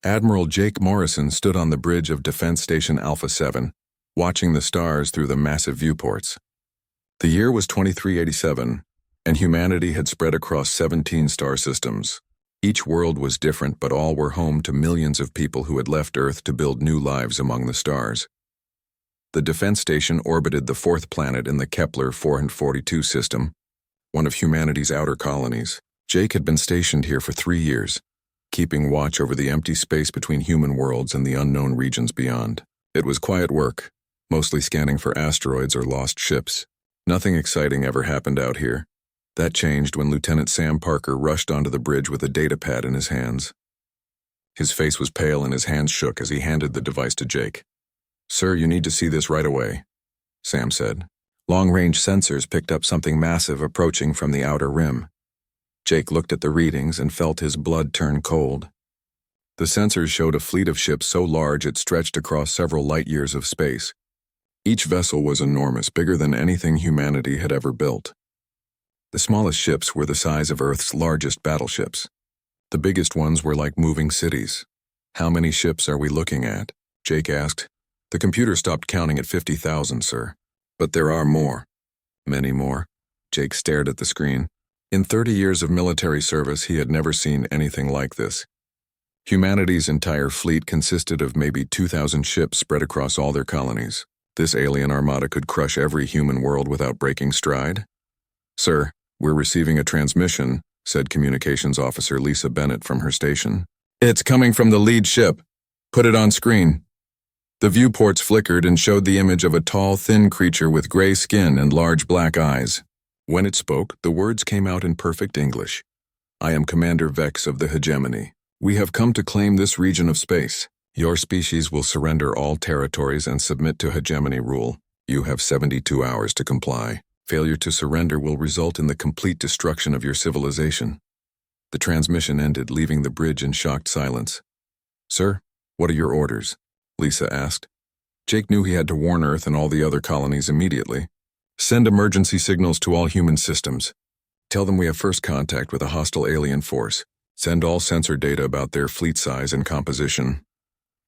Admiral Jake Morrison stood on the bridge of Defense Station Alpha 7, watching the stars through the massive viewports. The year was 2387, and humanity had spread across 17 star systems. Each world was different, but all were home to millions of people who had left Earth to build new lives among the stars. The defense station orbited the fourth planet in the Kepler 442 system, one of humanity's outer colonies. Jake had been stationed here for 3 years, keeping watch over the empty space between human worlds and the unknown regions beyond. It was quiet work, mostly scanning for asteroids or lost ships. Nothing exciting ever happened out here. That changed when Lieutenant Sam Parker rushed onto the bridge with a data pad in his hands. His face was pale and his hands shook as he handed the device to Jake. "Sir, you need to see this right away," Sam said. Long-range sensors picked up something massive approaching from the outer rim. Jake looked at the readings and felt his blood turn cold. The sensors showed a fleet of ships so large it stretched across several light-years of space. Each vessel was enormous, bigger than anything humanity had ever built. The smallest ships were the size of Earth's largest battleships. The biggest ones were like moving cities. "How many ships are we looking at?" Jake asked. "The computer stopped counting at 50,000, sir. But there are more." "Many more?" Jake stared at the screen. In 30 years of military service, he had never seen anything like this. Humanity's entire fleet consisted of maybe 2,000 ships spread across all their colonies. This alien armada could crush every human world without breaking stride. "Sir, we're receiving a transmission," said Communications Officer Lisa Bennett from her station. "It's coming from the lead ship. Put it on screen." The viewports flickered and showed the image of a tall, thin creature with gray skin and large black eyes. When it spoke, the words came out in perfect English. "I am Commander Vex of the Hegemony. We have come to claim this region of space. Your species will surrender all territories and submit to hegemony rule. You have 72 hours to comply. Failure to surrender will result in the complete destruction of your civilization." The transmission ended, leaving the bridge in shocked silence. "Sir, what are your orders?" Lisa asked. Jake knew he had to warn Earth and all the other colonies immediately. "Send emergency signals to all human systems. Tell them we have first contact with a hostile alien force. Send all sensor data about their fleet size and composition."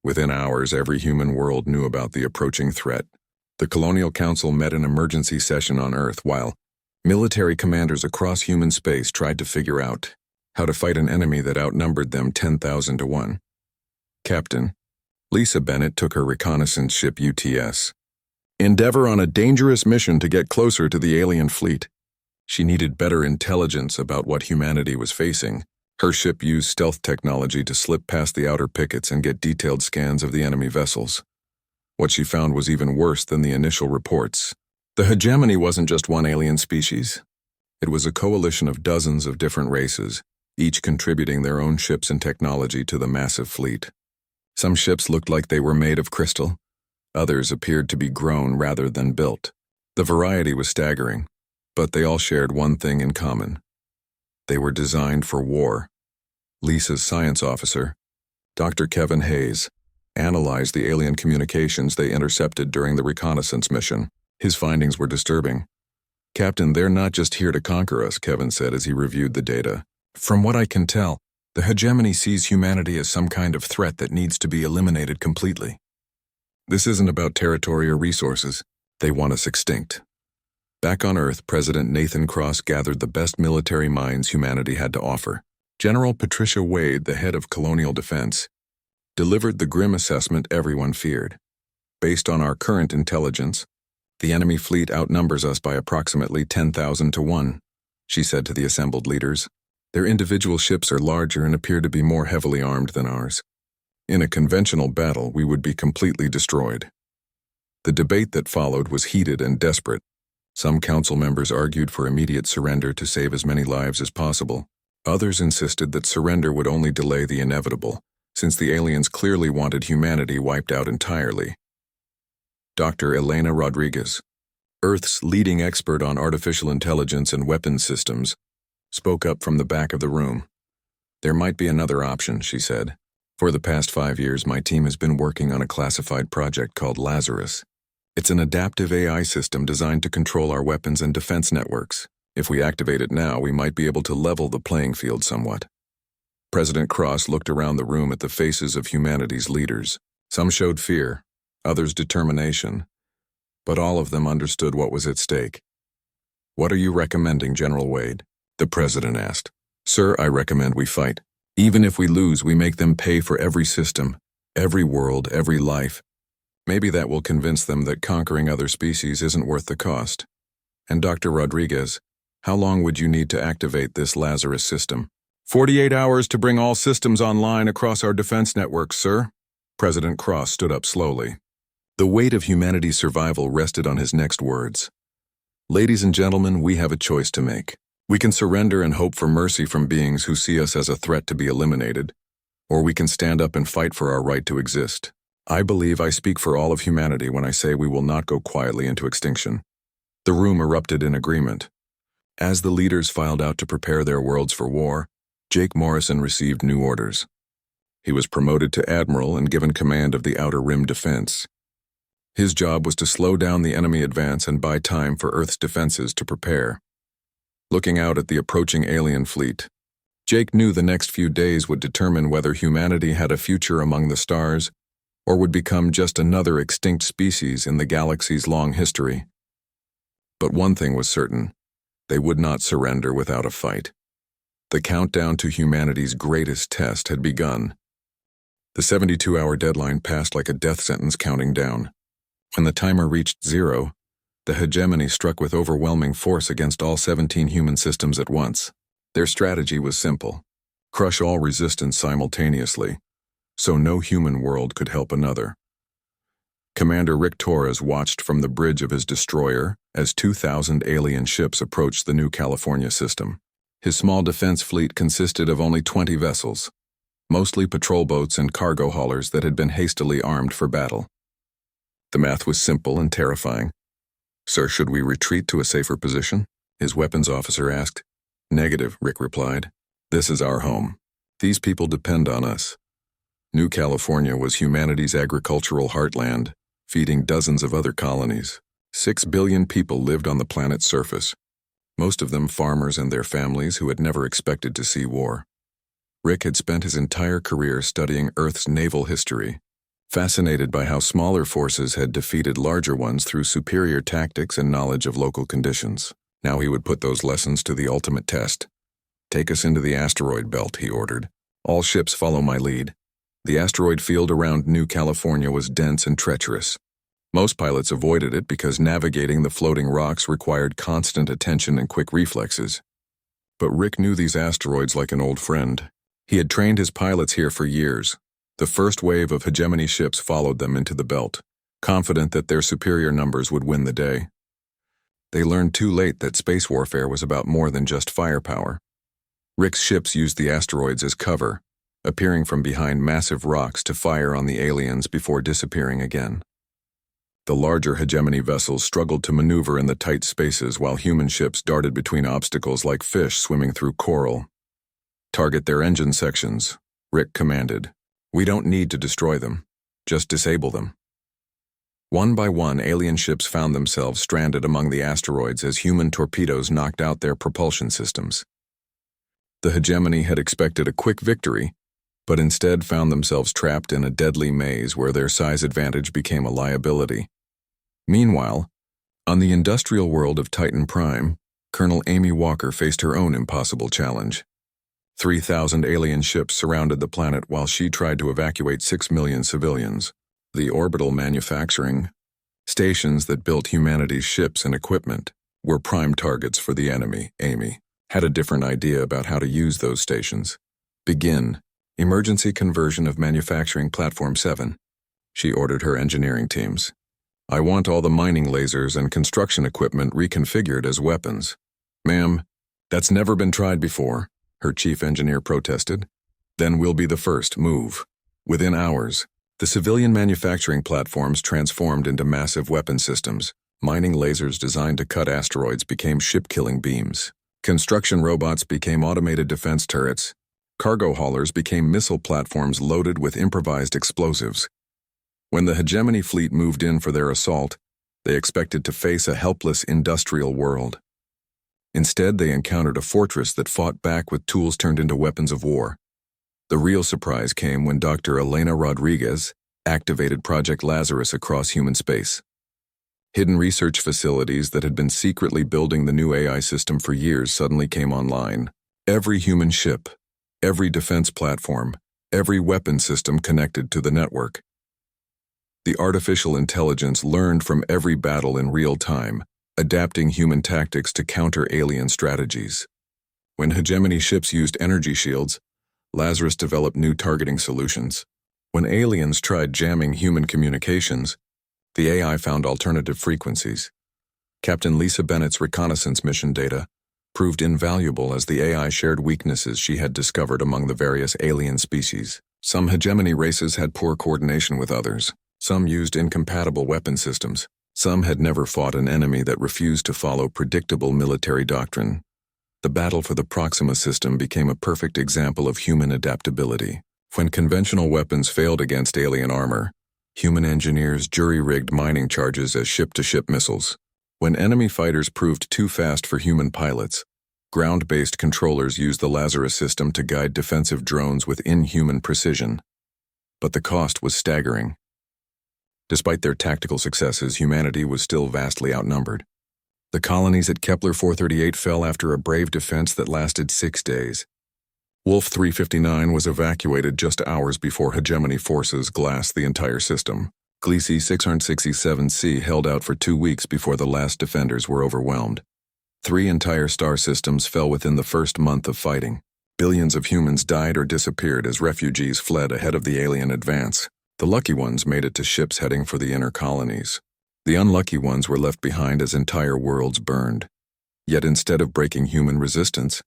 Within hours, every human world knew about the approaching threat. The Colonial Council met an emergency session on Earth while military commanders across human space tried to figure out how to fight an enemy that outnumbered them 10,000 to 1. "Captain," Lisa Bennett took her reconnaissance ship UTS. "Endeavor on a dangerous mission to get closer to the alien fleet." She needed better intelligence about what humanity was facing. Her ship used stealth technology to slip past the outer pickets and get detailed scans of the enemy vessels. What she found was even worse than the initial reports. The hegemony wasn't just one alien species. It was a coalition of dozens of different races, each contributing their own ships and technology to the massive fleet. Some ships looked like they were made of crystal. Others appeared to be grown rather than built. The variety was staggering, but they all shared one thing in common. They were designed for war. Lisa's science officer, Dr. Kevin Hayes, analyzed the alien communications they intercepted during the reconnaissance mission. His findings were disturbing. "Captain, they're not just here to conquer us," Kevin said as he reviewed the data. "From what I can tell, the hegemony sees humanity as some kind of threat that needs to be eliminated completely. This isn't about territory or resources. They want us extinct." Back on Earth, President Nathan Cross gathered the best military minds humanity had to offer. General Patricia Wade, the head of Colonial Defense, delivered the grim assessment everyone feared. "Based on our current intelligence, the enemy fleet outnumbers us by approximately 10,000 to 1, she said to the assembled leaders. "Their individual ships are larger and appear to be more heavily armed than ours. In a conventional battle, we would be completely destroyed." The debate that followed was heated and desperate. Some council members argued for immediate surrender to save as many lives as possible. Others insisted that surrender would only delay the inevitable, since the aliens clearly wanted humanity wiped out entirely. Dr. Elena Rodriguez, Earth's leading expert on artificial intelligence and weapons systems, spoke up from the back of the room. "There might be another option," she said. "For the past 5 years, my team has been working on a classified project called Lazarus. It's an adaptive AI system designed to control our weapons and defense networks. If we activate it now, we might be able to level the playing field somewhat." President Cross looked around the room at the faces of humanity's leaders. Some showed fear, others determination, but all of them understood what was at stake. "What are you recommending, General Wade?" the president asked. "Sir, I recommend we fight. Even if we lose, we make them pay for every system, every world, every life. Maybe that will convince them that conquering other species isn't worth the cost." "And Dr. Rodriguez, how long would you need to activate this Lazarus system?" 48 hours to bring all systems online across our defense network, sir." President Cross stood up slowly. The weight of humanity's survival rested on his next words. "Ladies and gentlemen, we have a choice to make. We can surrender and hope for mercy from beings who see us as a threat to be eliminated, or we can stand up and fight for our right to exist. I believe I speak for all of humanity when I say we will not go quietly into extinction." The room erupted in agreement. As the leaders filed out to prepare their worlds for war, Jake Morrison received new orders. He was promoted to admiral and given command of the Outer Rim Defense. His job was to slow down the enemy advance and buy time for Earth's defenses to prepare. Looking out at the approaching alien fleet, Jake knew the next few days would determine whether humanity had a future among the stars or would become just another extinct species in the galaxy's long history. But one thing was certain: they would not surrender without a fight. The countdown to humanity's greatest test had begun. The 72-hour deadline passed like a death sentence counting down. When the timer reached 0, the hegemony struck with overwhelming force against all 17 human systems at once. Their strategy was simple: crush all resistance simultaneously, so no human world could help another. Commander Rick Torres watched from the bridge of his destroyer as 2,000 alien ships approached the new California system. His small defense fleet consisted of only 20 vessels, mostly patrol boats and cargo haulers that had been hastily armed for battle. The math was simple and terrifying. "Sir, should we retreat to a safer position?" his weapons officer asked. "Negative," Rick replied. "This is our home. These people depend on us." New California was humanity's agricultural heartland, feeding dozens of other colonies. 6 billion people lived on the planet's surface, most of them farmers and their families who had never expected to see war. Rick had spent his entire career studying Earth's naval history, fascinated by how smaller forces had defeated larger ones through superior tactics and knowledge of local conditions. Now he would put those lessons to the ultimate test. "Take us into the asteroid belt," he ordered. "All ships follow my lead." The asteroid field around New California was dense and treacherous. Most pilots avoided it because navigating the floating rocks required constant attention and quick reflexes. But Rick knew these asteroids like an old friend. He had trained his pilots here for years. The first wave of hegemony ships followed them into the belt, confident that their superior numbers would win the day. They learned too late that space warfare was about more than just firepower. Rick's ships used the asteroids as cover, appearing from behind massive rocks to fire on the aliens before disappearing again. The larger hegemony vessels struggled to maneuver in the tight spaces while human ships darted between obstacles like fish swimming through coral. "Target their engine sections," Rick commanded. "We don't need to destroy them, just disable them." One by one, alien ships found themselves stranded among the asteroids as human torpedoes knocked out their propulsion systems. The hegemony had expected a quick victory, but instead found themselves trapped in a deadly maze where their size advantage became a liability. Meanwhile, on the industrial world of Titan Prime, Colonel Amy Walker faced her own impossible challenge. 3,000 alien ships surrounded the planet while she tried to evacuate 6 million civilians. The orbital manufacturing stations that built humanity's ships and equipment were prime targets for the enemy. Amy had a different idea about how to use those stations. "Begin emergency conversion of manufacturing Platform 7, she ordered her engineering teams. "I want all the mining lasers and construction equipment reconfigured as weapons." "Ma'am, that's never been tried before," her chief engineer protested. "Then we'll be the first. Move." Within hours, the civilian manufacturing platforms transformed into massive weapon systems. Mining lasers designed to cut asteroids became ship-killing beams. Construction robots became automated defense turrets. Cargo haulers became missile platforms loaded with improvised explosives. When the hegemony fleet moved in for their assault, they expected to face a helpless industrial world. Instead, they encountered a fortress that fought back with tools turned into weapons of war. The real surprise came when Dr. Elena Rodriguez activated Project Lazarus across human space. Hidden research facilities that had been secretly building the new AI system for years suddenly came online. Every human ship, every defense platform, every weapon system connected to the network. The artificial intelligence learned from every battle in real time, adapting human tactics to counter alien strategies. When hegemony ships used energy shields, Lazarus developed new targeting solutions. When aliens tried jamming human communications, the AI found alternative frequencies. Captain Lisa Bennett's reconnaissance mission data proved invaluable as the AI shared weaknesses she had discovered among the various alien species. Some hegemony races had poor coordination with others. Some used incompatible weapon systems. Some had never fought an enemy that refused to follow predictable military doctrine. The battle for the Proxima system became a perfect example of human adaptability. When conventional weapons failed against alien armor, human engineers jury-rigged mining charges as ship-to-ship missiles. When enemy fighters proved too fast for human pilots, ground-based controllers used the Lazarus system to guide defensive drones with inhuman precision. But the cost was staggering. Despite their tactical successes, humanity was still vastly outnumbered. The colonies at Kepler 438 fell after a brave defense that lasted 6 days. Wolf 359 was evacuated just hours before hegemony forces glassed the entire system. Gliese 667c held out for 2 weeks before the last defenders were overwhelmed. 3 entire star systems fell within the first month of fighting. Billions of humans died or disappeared as refugees fled ahead of the alien advance. The lucky ones made it to ships heading for the inner colonies. The unlucky ones were left behind as entire worlds burned. Yet instead of breaking human resistance,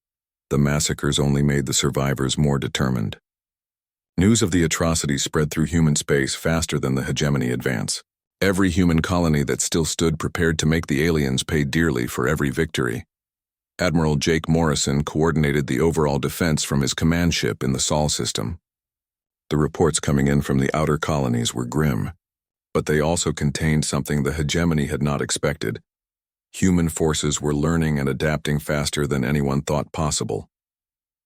the massacres only made the survivors more determined. News of the atrocities spread through human space faster than the hegemony advance. Every human colony that still stood prepared to make the aliens pay dearly for every victory. Admiral Jake Morrison coordinated the overall defense from his command ship in the Sol system. The reports coming in from the outer colonies were grim, but they also contained something the hegemony had not expected. Human forces were learning and adapting faster than anyone thought possible.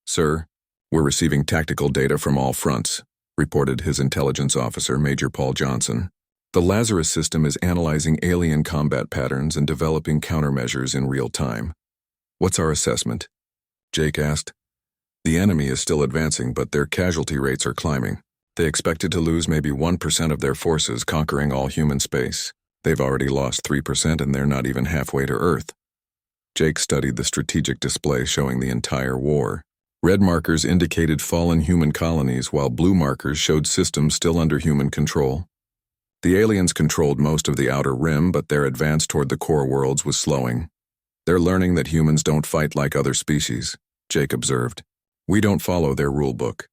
"Sir, we're receiving tactical data from all fronts," reported his intelligence officer, Major Paul Johnson. "The Lazarus system is analyzing alien combat patterns and developing countermeasures in real time." "What's our assessment?" Jake asked. "The enemy is still advancing, but their casualty rates are climbing. They expected to lose maybe 1% of their forces conquering all human space. They've already lost 3% and they're not even halfway to Earth." Jake studied the strategic display showing the entire war. Red markers indicated fallen human colonies, while blue markers showed systems still under human control. The aliens controlled most of the outer rim, but their advance toward the core worlds was slowing. "They're learning that humans don't fight like other species," Jake observed. "We don't follow their rule book."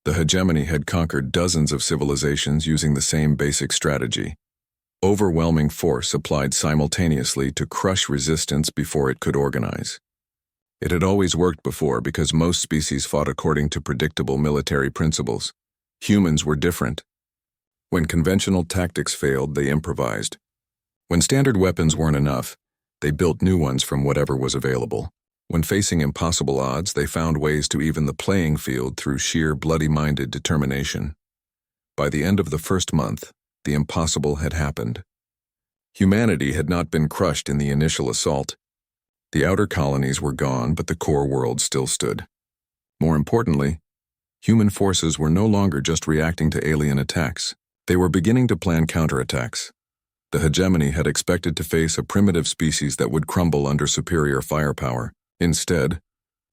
The hegemony had conquered dozens of civilizations using the same basic strategy. Overwhelming force applied simultaneously to crush resistance before it could organize. It had always worked before because most species fought according to predictable military principles. Humans were different. When conventional tactics failed, they improvised. When standard weapons weren't enough, they built new ones from whatever was available. When facing impossible odds, they found ways to even the playing field through sheer bloody-minded determination. By the end of the first month, the impossible had happened. Humanity had not been crushed in the initial assault. The outer colonies were gone, but the core world still stood. More importantly, human forces were no longer just reacting to alien attacks. They were beginning to plan counterattacks. The hegemony had expected to face a primitive species that would crumble under superior firepower. Instead,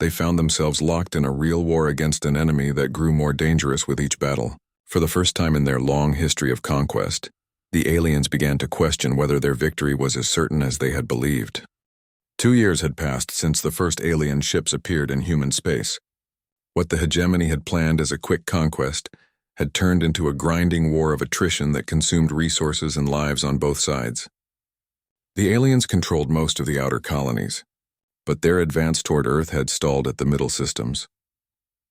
they found themselves locked in a real war against an enemy that grew more dangerous with each battle. For the first time in their long history of conquest, the aliens began to question whether their victory was as certain as they had believed. 2 years had passed since the first alien ships appeared in human space. What the hegemony had planned as a quick conquest had turned into a grinding war of attrition that consumed resources and lives on both sides. The aliens controlled most of the outer colonies, but their advance toward Earth had stalled at the middle systems.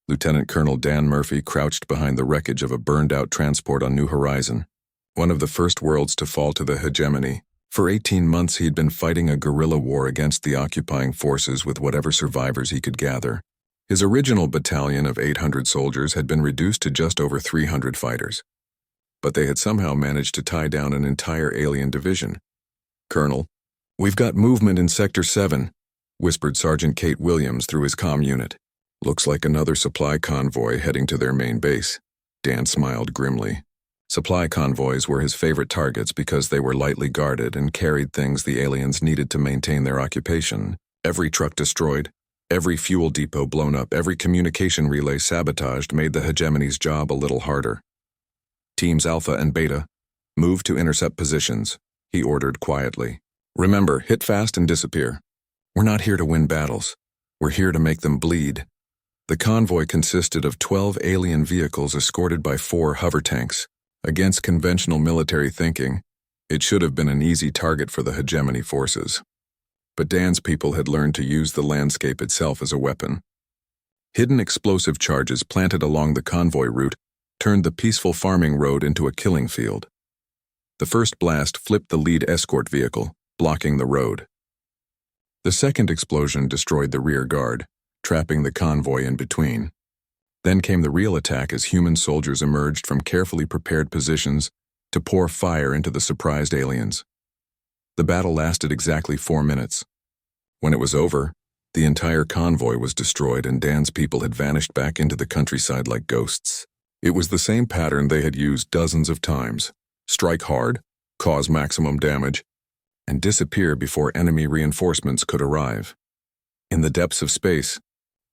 Lieutenant Colonel Dan Murphy crouched behind the wreckage of a burned-out transport on New Horizon, one of the first worlds to fall to the hegemony. For 18 months he'd been fighting a guerrilla war against the occupying forces with whatever survivors he could gather. His original battalion of 800 soldiers had been reduced to just over 300 fighters. But they had somehow managed to tie down an entire alien division. "Colonel, we've got movement in Sector 7, whispered Sergeant Kate Williams through his comm unit. "Looks like another supply convoy heading to their main base." Dan smiled grimly. Supply convoys were his favorite targets because they were lightly guarded and carried things the aliens needed to maintain their occupation. Every truck destroyed, every fuel depot blown up, every communication relay sabotaged made the hegemony's job a little harder. "Teams Alpha and Beta, move to intercept positions," he ordered quietly. "Remember, hit fast and disappear. We're not here to win battles. We're here to make them bleed." The convoy consisted of 12 alien vehicles escorted by 4 hover tanks. Against conventional military thinking, it should have been an easy target for the hegemony forces. But Dan's people had learned to use the landscape itself as a weapon. Hidden explosive charges planted along the convoy route turned the peaceful farming road into a killing field. The first blast flipped the lead escort vehicle, blocking the road. The second explosion destroyed the rear guard, trapping the convoy in between. Then came the real attack as human soldiers emerged from carefully prepared positions to pour fire into the surprised aliens. The battle lasted exactly 4 minutes. When it was over, the entire convoy was destroyed and Dan's people had vanished back into the countryside like ghosts. It was the same pattern they had used dozens of times: strike hard, cause maximum damage, and disappear before enemy reinforcements could arrive. In the depths of space,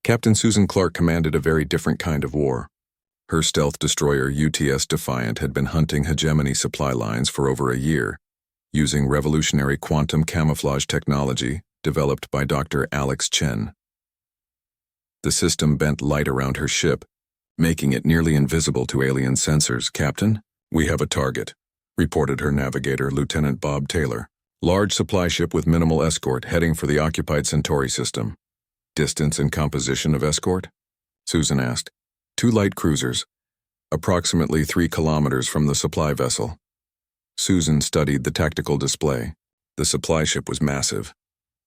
Captain Susan Clark commanded a very different kind of war. Her stealth destroyer UTS Defiant had been hunting hegemony supply lines for over a year, using revolutionary quantum camouflage technology developed by Dr. Alex Chen. The system bent light around her ship, making it nearly invisible to alien sensors. "Captain, we have a target," reported her navigator, Lieutenant Bob Taylor. "Large supply ship with minimal escort heading for the occupied Centauri system." "Distance and composition of escort?" Susan asked. 2 light cruisers, approximately 3 kilometers from the supply vessel." Susan studied the tactical display. The supply ship was massive,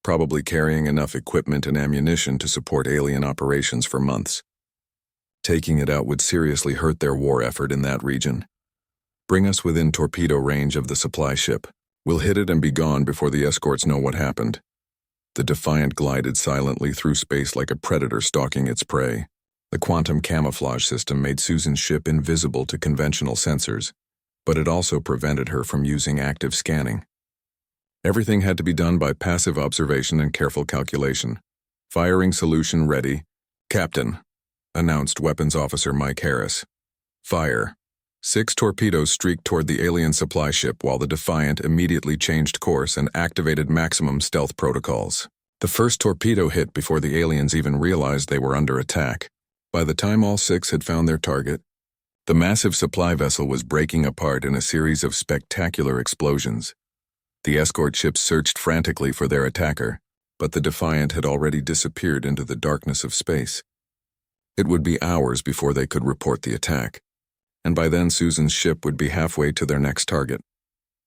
probably carrying enough equipment and ammunition to support alien operations for months. Taking it out would seriously hurt their war effort in that region. "Bring us within torpedo range of the supply ship. We'll hit it and be gone before the escorts know what happened." The Defiant glided silently through space like a predator stalking its prey. The quantum camouflage system made Susan's ship invisible to conventional sensors, but it also prevented her from using active scanning. Everything had to be done by passive observation and careful calculation. "Firing solution ready, Captain," announced Weapons Officer Mike Harris. "Fire." 6 torpedoes streaked toward the alien supply ship while the Defiant immediately changed course and activated maximum stealth protocols. The first torpedo hit before the aliens even realized they were under attack. By the time all 6 had found their target, the massive supply vessel was breaking apart in a series of spectacular explosions. The escort ships searched frantically for their attacker, but the Defiant had already disappeared into the darkness of space. It would be hours before they could report the attack, and by then Susan's ship would be halfway to their next target.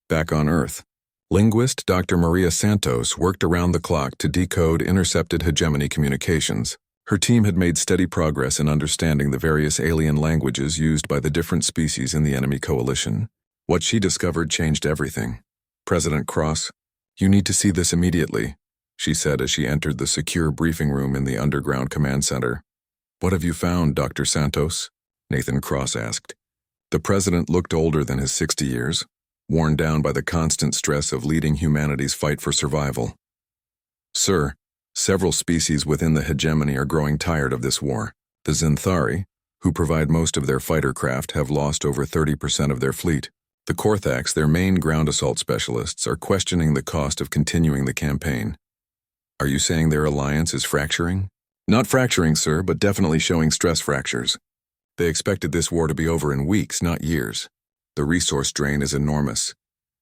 Back on Earth, linguist Dr. Maria Santos worked around the clock to decode intercepted hegemony communications. Her team had made steady progress in understanding the various alien languages used by the different species in the enemy coalition. What she discovered changed everything. "President Cross, you need to see this immediately," she said as she entered the secure briefing room in the underground command center. "What have you found, Dr. Santos?" Nathan Cross asked. The president looked older than his 60 years, worn down by the constant stress of leading humanity's fight for survival. "Sir, several species within the hegemony are growing tired of this war. The Zinthari, who provide most of their fighter craft, have lost over 30% of their fleet. The Korthax, their main ground assault specialists, are questioning the cost of continuing the campaign." "Are you saying their alliance is fracturing?" "Not fracturing, sir, but definitely showing stress fractures. They expected this war to be over in weeks, not years. The resource drain is enormous,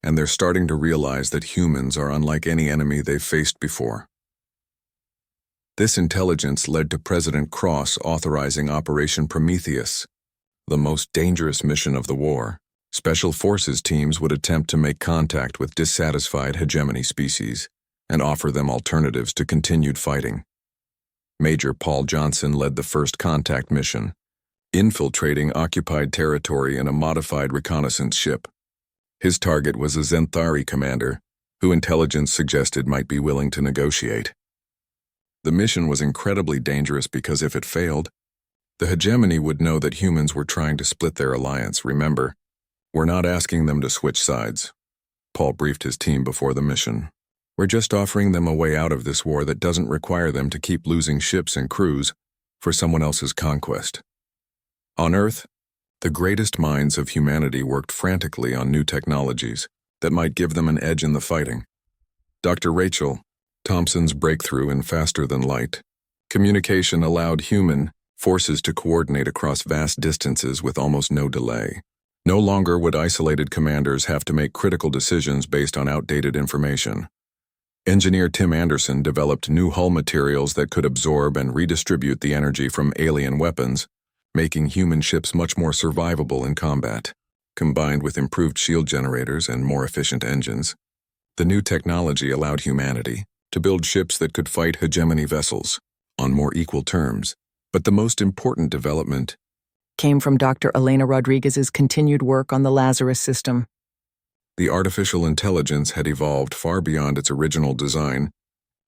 and they're starting to realize that humans are unlike any enemy they've faced before." This intelligence led to President Cross authorizing Operation Prometheus, the most dangerous mission of the war. Special forces teams would attempt to make contact with dissatisfied hegemony species and offer them alternatives to continued fighting. Major Paul Johnson led the first contact mission, infiltrating occupied territory in a modified reconnaissance ship. His target was a Zenthari commander, who intelligence suggested might be willing to negotiate. The mission was incredibly dangerous because if it failed, the hegemony would know that humans were trying to split their alliance. Remember, we're not asking them to switch sides. Paul briefed his team before the mission. We're just offering them a way out of this war that doesn't require them to keep losing ships and crews for someone else's conquest. On Earth, the greatest minds of humanity worked frantically on new technologies that might give them an edge in the fighting. Dr. Rachel Thompson's breakthrough in faster-than-light communication allowed human forces to coordinate across vast distances with almost no delay. No longer would isolated commanders have to make critical decisions based on outdated information. Engineer Tim Anderson developed new hull materials that could absorb and redistribute the energy from alien weapons, making human ships much more survivable in combat. Combined with improved shield generators and more efficient engines, the new technology allowed humanity to build ships that could fight hegemony vessels on more equal terms. But the most important development came from Dr. Elena Rodriguez's continued work on the Lazarus system. The artificial intelligence had evolved far beyond its original design,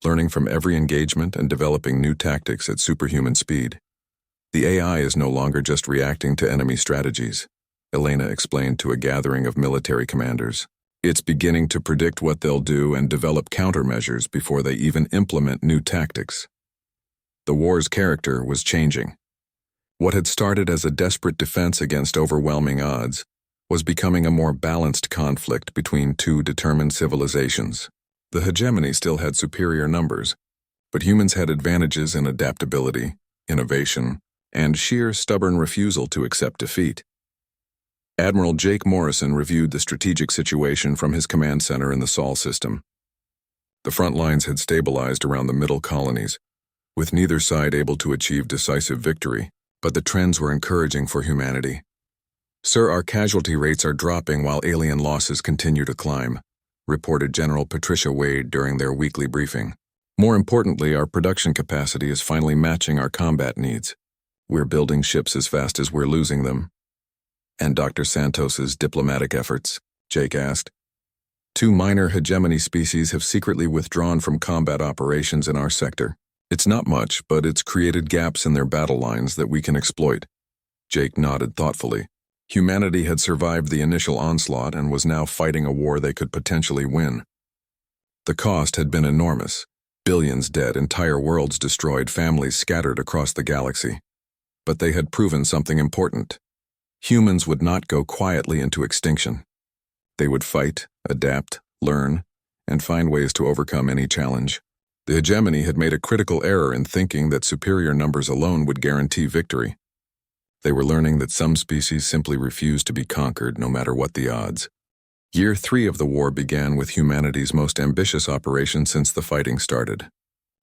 learning from every engagement and developing new tactics at superhuman speed. The AI is no longer just reacting to enemy strategies, Elena explained to a gathering of military commanders. It's beginning to predict what they'll do and develop countermeasures before they even implement new tactics. The war's character was changing. What had started as a desperate defense against overwhelming odds was becoming a more balanced conflict between two determined civilizations. The hegemony still had superior numbers, but humans had advantages in adaptability, innovation, and sheer stubborn refusal to accept defeat. Admiral Jake Morrison reviewed the strategic situation from his command center in the Sol system. The front lines had stabilized around the middle colonies, with neither side able to achieve decisive victory, but the trends were encouraging for humanity. "Sir, our casualty rates are dropping while alien losses continue to climb," reported General Patricia Wade during their weekly briefing. "More importantly, our production capacity is finally matching our combat needs. We're building ships as fast as we're losing them." "And Dr. Santos's diplomatic efforts?" Jake asked. "Two minor hegemony species have secretly withdrawn from combat operations in our sector. It's not much, but it's created gaps in their battle lines that we can exploit." Jake nodded thoughtfully. Humanity had survived the initial onslaught and was now fighting a war they could potentially win. The cost had been enormous. Billions dead, entire worlds destroyed, families scattered across the galaxy. But they had proven something important. Humans would not go quietly into extinction. They would fight, adapt, learn, and find ways to overcome any challenge. The hegemony had made a critical error in thinking that superior numbers alone would guarantee victory. They were learning that some species simply refused to be conquered no matter what the odds. Year 3 of the war began with humanity's most ambitious operation since the fighting started.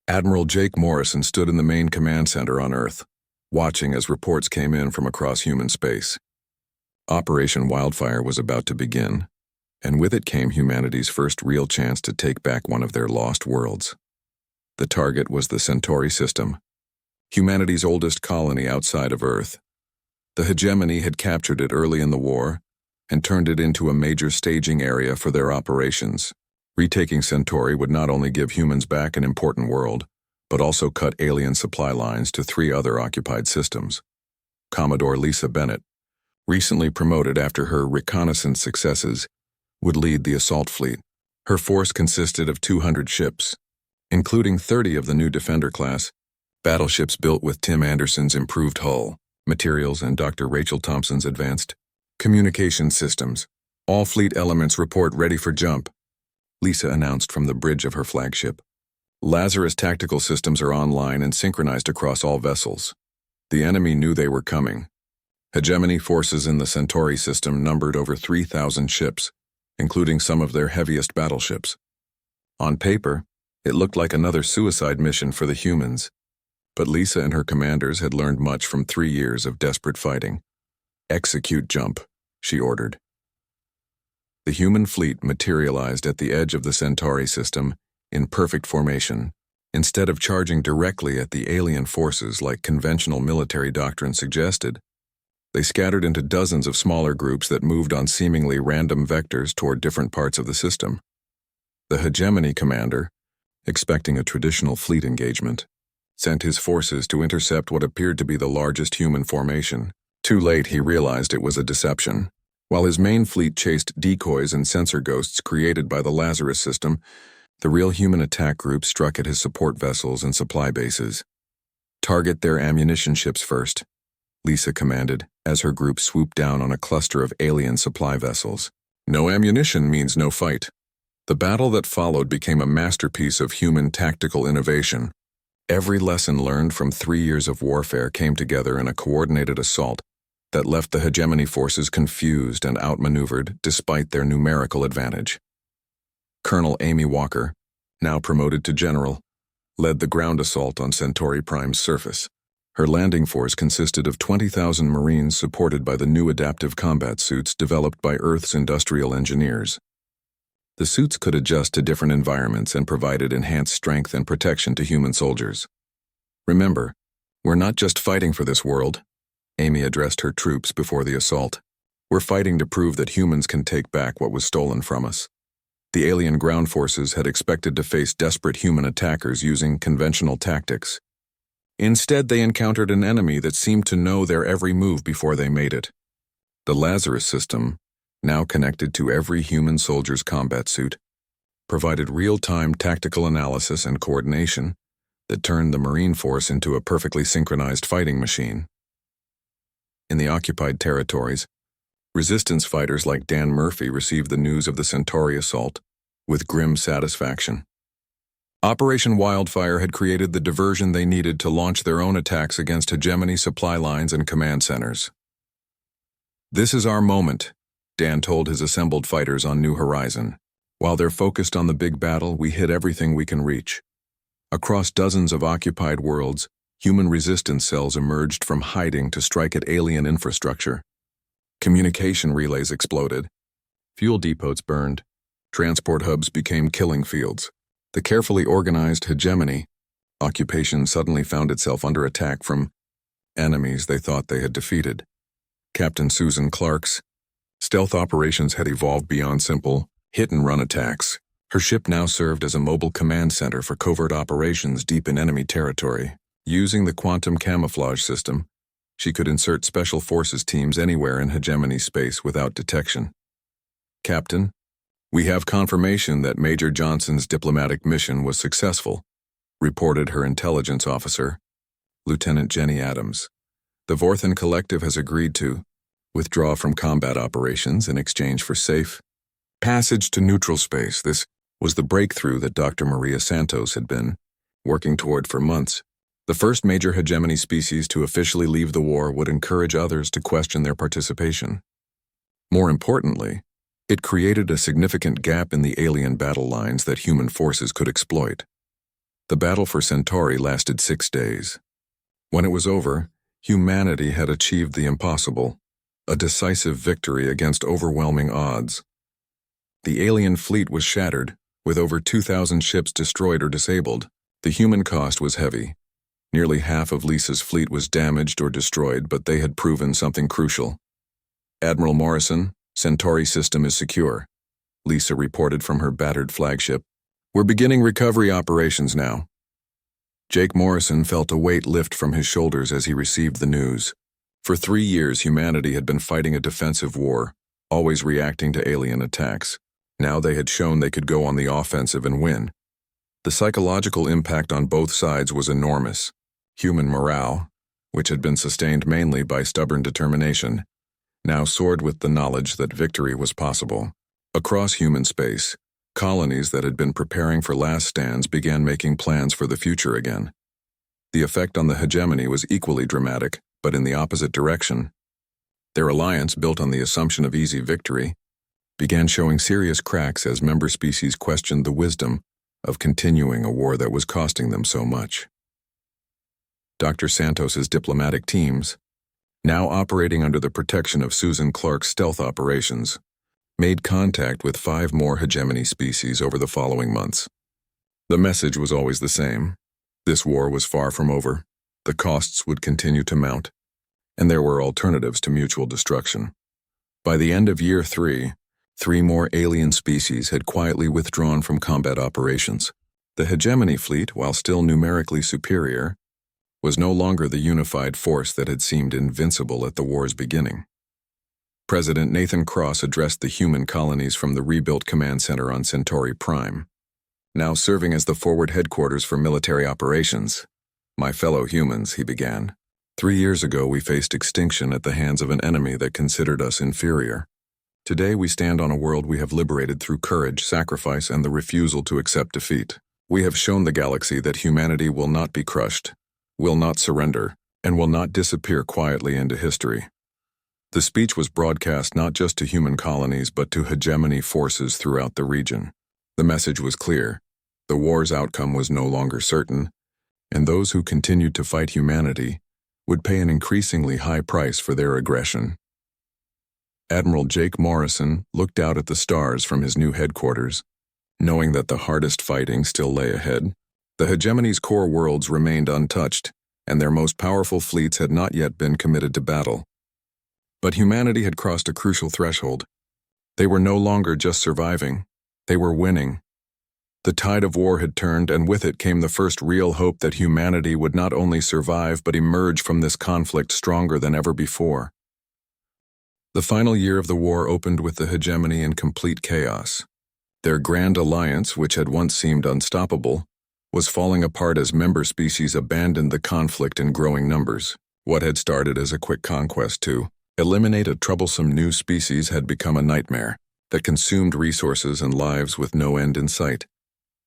Admiral Jake Morrison stood in the main command center on Earth, watching as reports came in from across human space. Operation Wildfire was about to begin, and with it came humanity's first real chance to take back one of their lost worlds. The target was the Centauri system, humanity's oldest colony outside of Earth. The hegemony had captured it early in the war and turned it into a major staging area for their operations. Retaking Centauri would not only give humans back an important world, but also cut alien supply lines to 3 other occupied systems. Commodore Lisa Bennett, recently promoted after her reconnaissance successes, would lead the assault fleet. Her force consisted of 200 ships, including 30 of the new Defender class, battleships built with Tim Anderson's improved hull, materials, and Dr. Rachel Thompson's advanced communication systems. "All fleet elements report ready for jump," Lisa announced from the bridge of her flagship. "Lazarus tactical systems are online and synchronized across all vessels." The enemy knew they were coming. Hegemony forces in the Centauri system numbered over 3,000 ships, including some of their heaviest battleships. On paper, it looked like another suicide mission for the humans, but Lisa and her commanders had learned much from 3 years of desperate fighting. "Execute jump," she ordered. The human fleet materialized at the edge of the Centauri system in perfect formation, Instead of charging directly at the alien forces like conventional military doctrine suggested, they scattered into dozens of smaller groups that moved on seemingly random vectors toward different parts of the system. The hegemony commander, expecting a traditional fleet engagement, sent his forces to intercept what appeared to be the largest human formation. Too late, he realized it was a deception. While his main fleet chased decoys and sensor ghosts created by the Lazarus system, the real human attack group struck at his support vessels and supply bases. "Target their ammunition ships first," Lisa commanded as her group swooped down on a cluster of alien supply vessels. No ammunition means no fight. The battle that followed became a masterpiece of human tactical innovation. Every lesson learned from 3 years of warfare came together in a coordinated assault that left the hegemony forces confused and outmaneuvered despite their numerical advantage. Colonel Amy Walker, now promoted to general, led the ground assault on Centauri Prime's surface. Her landing force consisted of 20,000 Marines supported by the new adaptive combat suits developed by Earth's industrial engineers. The suits could adjust to different environments and provided enhanced strength and protection to human soldiers. "Remember, we're not just fighting for this world," Amy addressed her troops before the assault. "We're fighting to prove that humans can take back what was stolen from us." The alien ground forces had expected to face desperate human attackers using conventional tactics. Instead, they encountered an enemy that seemed to know their every move before they made it. The Lazarus system, now connected to every human soldier's combat suit, provided real-time tactical analysis and coordination that turned the Marine force into a perfectly synchronized fighting machine. In the occupied territories, resistance fighters like Dan Murphy received the news of the Centauri assault with grim satisfaction. Operation Wildfire had created the diversion they needed to launch their own attacks against hegemony supply lines and command centers. "This is our moment," Dan told his assembled fighters on New Horizon. "While they're focused on the big battle, we hit everything we can reach." Across dozens of occupied worlds, human resistance cells emerged from hiding to strike at alien infrastructure. Communication relays exploded. Fuel depots burned. Transport hubs became killing fields. The carefully organized hegemony occupation suddenly found itself under attack from enemies they thought they had defeated. Captain Susan Clark's stealth operations had evolved beyond simple hit-and-run attacks. Her ship now served as a mobile command center for covert operations deep in enemy territory. Using the quantum camouflage system, she could insert special forces teams anywhere in hegemony space without detection. "Captain, we have confirmation that Major Johnson's diplomatic mission was successful," reported her intelligence officer, Lieutenant Jenny Adams. "The Vorthan Collective has agreed to withdraw from combat operations in exchange for safe passage to neutral space." This was the breakthrough that Dr. Maria Santos had been working toward for months. The first major hegemony species to officially leave the war would encourage others to question their participation. More importantly, it created a significant gap in the alien battle lines that human forces could exploit. The battle for Centauri lasted 6 days. When it was over, humanity had achieved the impossible, a decisive victory against overwhelming odds. The alien fleet was shattered, with over 2,000 ships destroyed or disabled. The human cost was heavy. Nearly half of Lisa's fleet was damaged or destroyed, but they had proven something crucial. "Admiral Morrison, Centauri system is secure," Lisa reported from her battered flagship. "We're beginning recovery operations now." Jake Morrison felt a weight lift from his shoulders as he received the news. For 3 years, humanity had been fighting a defensive war, always reacting to alien attacks. Now they had shown they could go on the offensive and win. The psychological impact on both sides was enormous. Human morale, which had been sustained mainly by stubborn determination, now soared with the knowledge that victory was possible. Across human space, colonies that had been preparing for last stands began making plans for the future again. The effect on the hegemony was equally dramatic, but in the opposite direction. Their alliance, built on the assumption of easy victory, began showing serious cracks as member species questioned the wisdom of continuing a war that was costing them so much. Dr. Santos's diplomatic teams, now operating under the protection of Susan Clark's stealth operations, made contact with 5 more hegemony species over the following months. The message was always the same: This war was far from over. The costs would continue to mount, and there were alternatives to mutual destruction. By the end of Year 3, 3 more alien species had quietly withdrawn from combat operations. The hegemony fleet, while still numerically superior, was no longer the unified force that had seemed invincible at the war's beginning. President Nathan Cross addressed the human colonies from the rebuilt command center on Centauri Prime, now serving as the forward headquarters for military operations. "My fellow humans," he began. 3 years ago we faced extinction at the hands of an enemy that considered us inferior. Today we stand on a world we have liberated through courage, sacrifice, and the refusal to accept defeat. We have shown the galaxy that humanity will not be crushed, will not surrender, and will not disappear quietly into history. The speech was broadcast not just to human colonies but to hegemony forces throughout the region. The message was clear. The war's outcome was no longer certain, and those who continued to fight humanity would pay an increasingly high price for their aggression. Admiral Jake Morrison looked out at the stars from his new headquarters, knowing that the hardest fighting still lay ahead. The hegemony's core worlds remained untouched, and their most powerful fleets had not yet been committed to battle. But humanity had crossed a crucial threshold. They were no longer just surviving, they were winning. The tide of war had turned, and with it came the first real hope that humanity would not only survive but emerge from this conflict stronger than ever before. The final year of the war opened with the hegemony in complete chaos. Their grand alliance, which had once seemed unstoppable, was falling apart as member species abandoned the conflict in growing numbers. What had started as a quick conquest to eliminate a troublesome new species had become a nightmare that consumed resources and lives with no end in sight.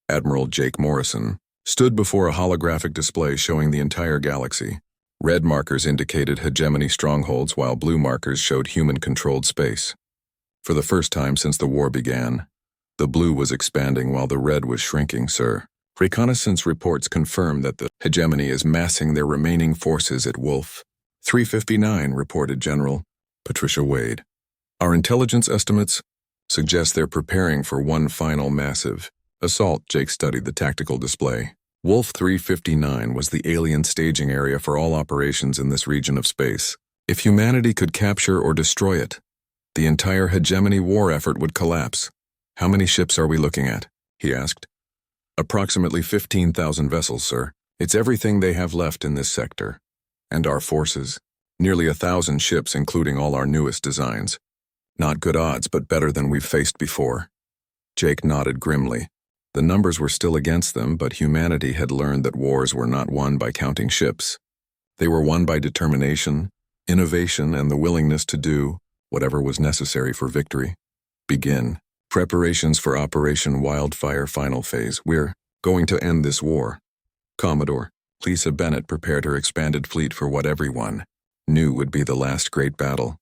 Admiral Jake Morrison stood before a holographic display showing the entire galaxy. Red markers indicated hegemony strongholds while blue markers showed human-controlled space. For the first time since the war began, the blue was expanding while the red was shrinking, sir. Reconnaissance reports confirm that the hegemony is massing their remaining forces at Wolf 359, reported General Patricia Wade. Our intelligence estimates suggest they're preparing for one final massive assault. Jake studied the tactical display. Wolf 359 was the alien staging area for all operations in this region of space. If humanity could capture or destroy it, the entire hegemony war effort would collapse. "How many ships are we looking at?" he asked. "Approximately 15,000 vessels, sir. It's everything they have left in this sector. And our forces. Nearly 1,000 ships, including all our newest designs. Not good odds, but better than we've faced before." Jake nodded grimly. The numbers were still against them, but humanity had learned that wars were not won by counting ships. They were won by determination, innovation, and the willingness to do whatever was necessary for victory. Begin. Preparations for Operation Wildfire Final Phase. We're going to end this war. Commodore Lisa Bennett prepared her expanded fleet for what everyone knew would be the last great battle.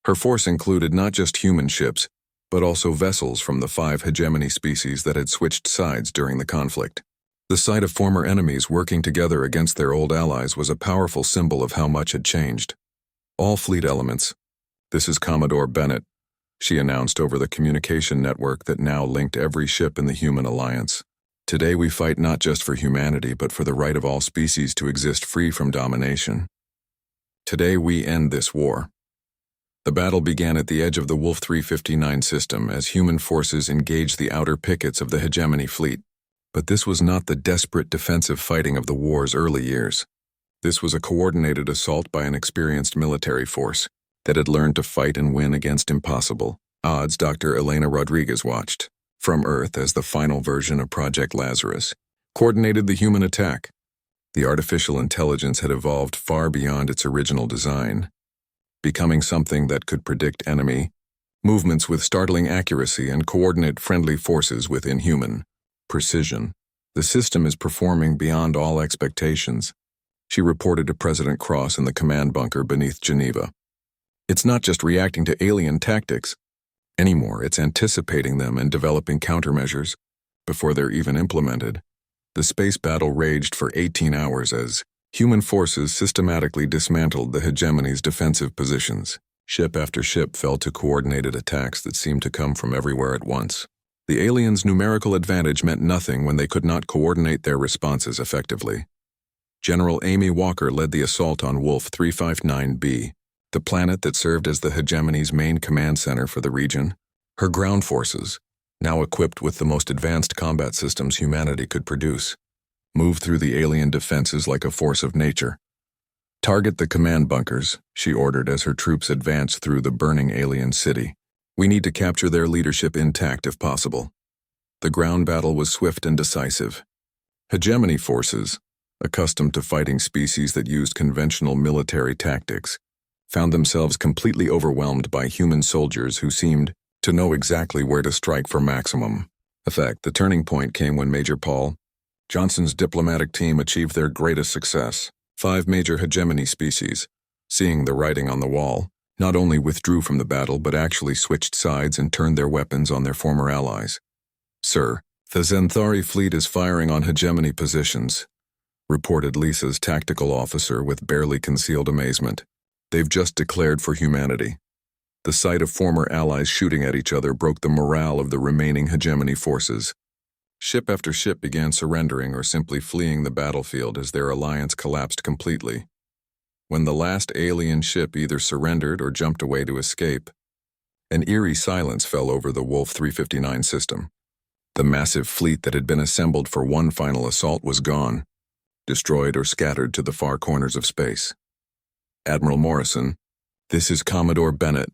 Her force included not just human ships, but also vessels from the 5 hegemony species that had switched sides during the conflict. The sight of former enemies working together against their old allies was a powerful symbol of how much had changed. "All fleet elements. This is Commodore Bennett," she announced over the communication network that now linked every ship in the human alliance. "Today we fight not just for humanity but for the right of all species to exist free from domination. Today we end this war." The battle began at the edge of the Wolf 359 system as human forces engaged the outer pickets of the hegemony fleet. But this was not the desperate defensive fighting of the war's early years. This was a coordinated assault by an experienced military force that had learned to fight and win against impossible odds. Dr. Elena Rodriguez watched from Earth as the final version of Project Lazarus coordinated the human attack. The artificial intelligence had evolved far beyond its original design, becoming something that could predict enemy movements with startling accuracy and coordinate friendly forces with inhuman precision. "The system is performing beyond all expectations," she reported to President Cross in the command bunker beneath Geneva. "It's not just reacting to alien tactics anymore, it's anticipating them and developing countermeasures before they're even implemented." The space battle raged for 18 hours as human forces systematically dismantled the hegemony's defensive positions. Ship after ship fell to coordinated attacks that seemed to come from everywhere at once. The aliens' numerical advantage meant nothing when they could not coordinate their responses effectively. General Amy Walker led the assault on Wolf 359b, the planet that served as the hegemony's main command center for the region. Her ground forces, now equipped with the most advanced combat systems humanity could produce, moved through the alien defenses like a force of nature. "Target the command bunkers," she ordered as her troops advanced through the burning alien city. "We need to capture their leadership intact if possible." The ground battle was swift and decisive. Hegemony forces, accustomed to fighting species that used conventional military tactics, found themselves completely overwhelmed by human soldiers who seemed to know exactly where to strike for maximum effect. The turning point came when Major Paul Johnson's diplomatic team achieved their greatest success. 5 major hegemony species, seeing the writing on the wall, not only withdrew from the battle but actually switched sides and turned their weapons on their former allies. "Sir, the Xanthari fleet is firing on hegemony positions," reported Lisa's tactical officer with barely concealed amazement. "They've just declared for humanity." The sight of former allies shooting at each other broke the morale of the remaining hegemony forces. Ship after ship began surrendering or simply fleeing the battlefield as their alliance collapsed completely. When the last alien ship either surrendered or jumped away to escape, an eerie silence fell over the Wolf 359 system. The massive fleet that had been assembled for one final assault was gone, destroyed or scattered to the far corners of space. "Admiral Morrison, this is Commodore Bennett."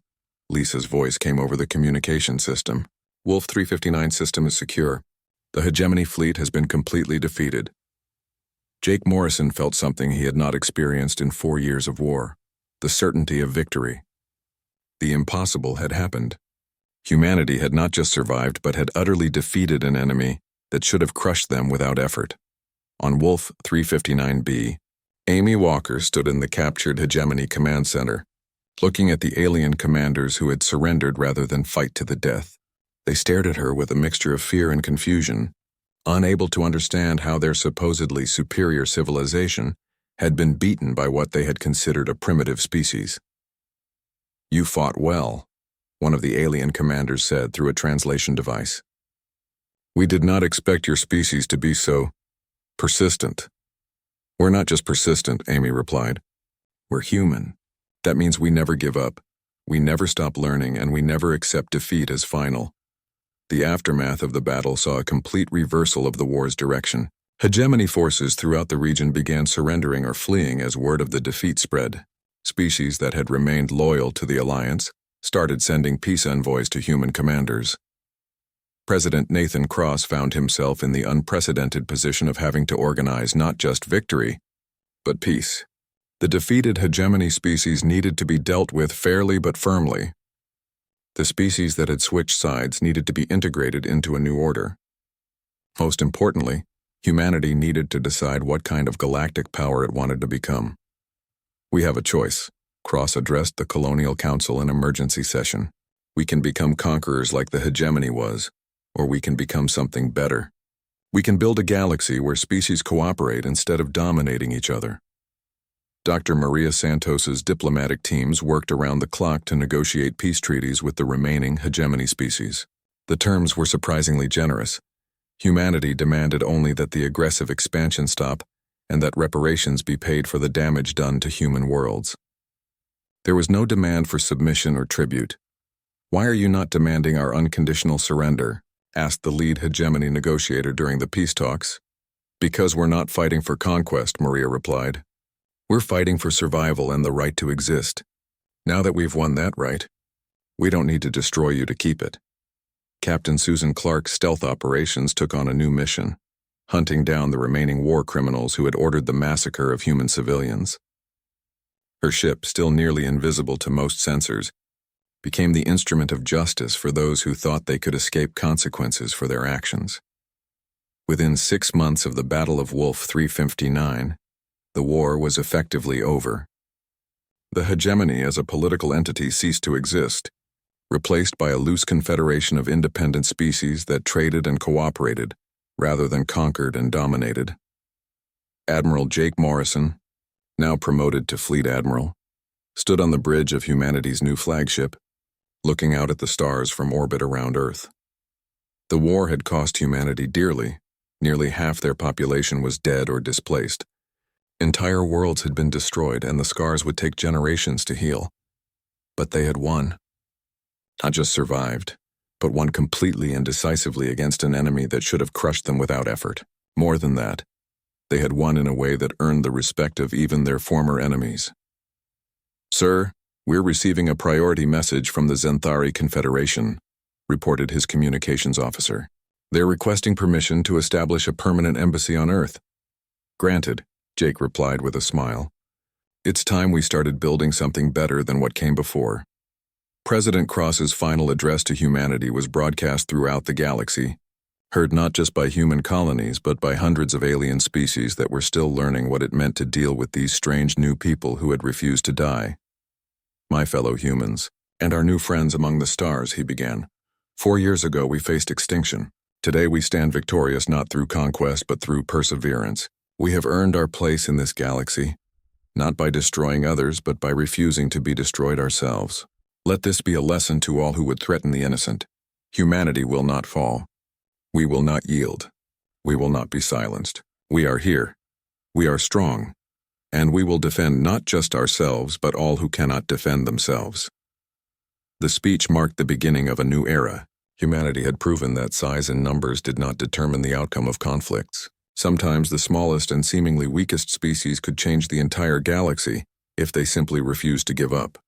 Lisa's voice came over the communication system. "Wolf 359 system is secure. The hegemony fleet has been completely defeated." Jake Morrison felt something he had not experienced in 4 years of war: the certainty of victory. The impossible had happened. Humanity had not just survived but had utterly defeated an enemy that should have crushed them without effort. On Wolf 359b, Amy Walker stood in the captured hegemony command center, looking at the alien commanders who had surrendered rather than fight to the death. They stared at her with a mixture of fear and confusion, unable to understand how their supposedly superior civilization had been beaten by what they had considered a primitive species. "You fought well," one of the alien commanders said through a translation device. "We did not expect your species to be so persistent." "We're not just persistent," Amy replied. "We're human. That means we never give up, we never stop learning, and we never accept defeat as final." The aftermath of the battle saw a complete reversal of the war's direction. Hegemony forces throughout the region began surrendering or fleeing as word of the defeat spread. Species that had remained loyal to the Alliance started sending peace envoys to human commanders. President Nathan Cross found himself in the unprecedented position of having to organize not just victory, but peace. The defeated hegemony species needed to be dealt with fairly but firmly. The species that had switched sides needed to be integrated into a new order. Most importantly, humanity needed to decide what kind of galactic power it wanted to become. "We have a choice," Cross addressed the Colonial Council in emergency session. "We can become conquerors like the hegemony was, or we can become something better. We can build a galaxy where species cooperate instead of dominating each other." Dr. Maria Santos's diplomatic teams worked around the clock to negotiate peace treaties with the remaining hegemony species. The terms were surprisingly generous. Humanity demanded only that the aggressive expansion stop and that reparations be paid for the damage done to human worlds. There was no demand for submission or tribute. "Why are you not demanding our unconditional surrender?" asked the lead hegemony negotiator during the peace talks. "Because we're not fighting for conquest," Maria replied. "We're fighting for survival and the right to exist. Now that we've won that right, we don't need to destroy you to keep it." Captain Susan Clark's stealth operations took on a new mission, hunting down the remaining war criminals who had ordered the massacre of human civilians. Her ship, still nearly invisible to most sensors, became the instrument of justice for those who thought they could escape consequences for their actions. Within 6 months of the Battle of Wolf 359, the war was effectively over. The hegemony as a political entity ceased to exist, replaced by a loose confederation of independent species that traded and cooperated rather than conquered and dominated. Admiral Jake Morrison, now promoted to Fleet Admiral, stood on the bridge of humanity's new flagship, looking out at the stars from orbit around Earth. The war had cost humanity dearly. Nearly half their population was dead or displaced, Entire worlds had been destroyed, and the scars would take generations to heal. But they had won. Not just survived, but won completely and decisively against an enemy that should have crushed them without effort. More than that, they had won in a way that earned the respect of even their former enemies. "Sir, we're receiving a priority message from the Zenthari Confederation," reported his communications officer. "They're requesting permission to establish a permanent embassy on Earth." "Granted," Jake replied with a smile. "It's time we started building something better than what came before." President Cross's final address to humanity was broadcast throughout the galaxy, heard not just by human colonies but by hundreds of alien species that were still learning what it meant to deal with these strange new people who had refused to die. "My fellow humans, and our new friends among the stars," he began. 4 years ago we faced extinction. Today we stand victorious not through conquest but through perseverance. We have earned our place in this galaxy, not by destroying others but by refusing to be destroyed ourselves. Let this be a lesson to all who would threaten the innocent. Humanity will not fall. We will not yield. We will not be silenced. We are here. We are strong. And we will defend not just ourselves but all who cannot defend themselves. The speech marked the beginning of a new era. Humanity had proven that size and numbers did not determine the outcome of conflicts. Sometimes the smallest and seemingly weakest species could change the entire galaxy if they simply refused to give up.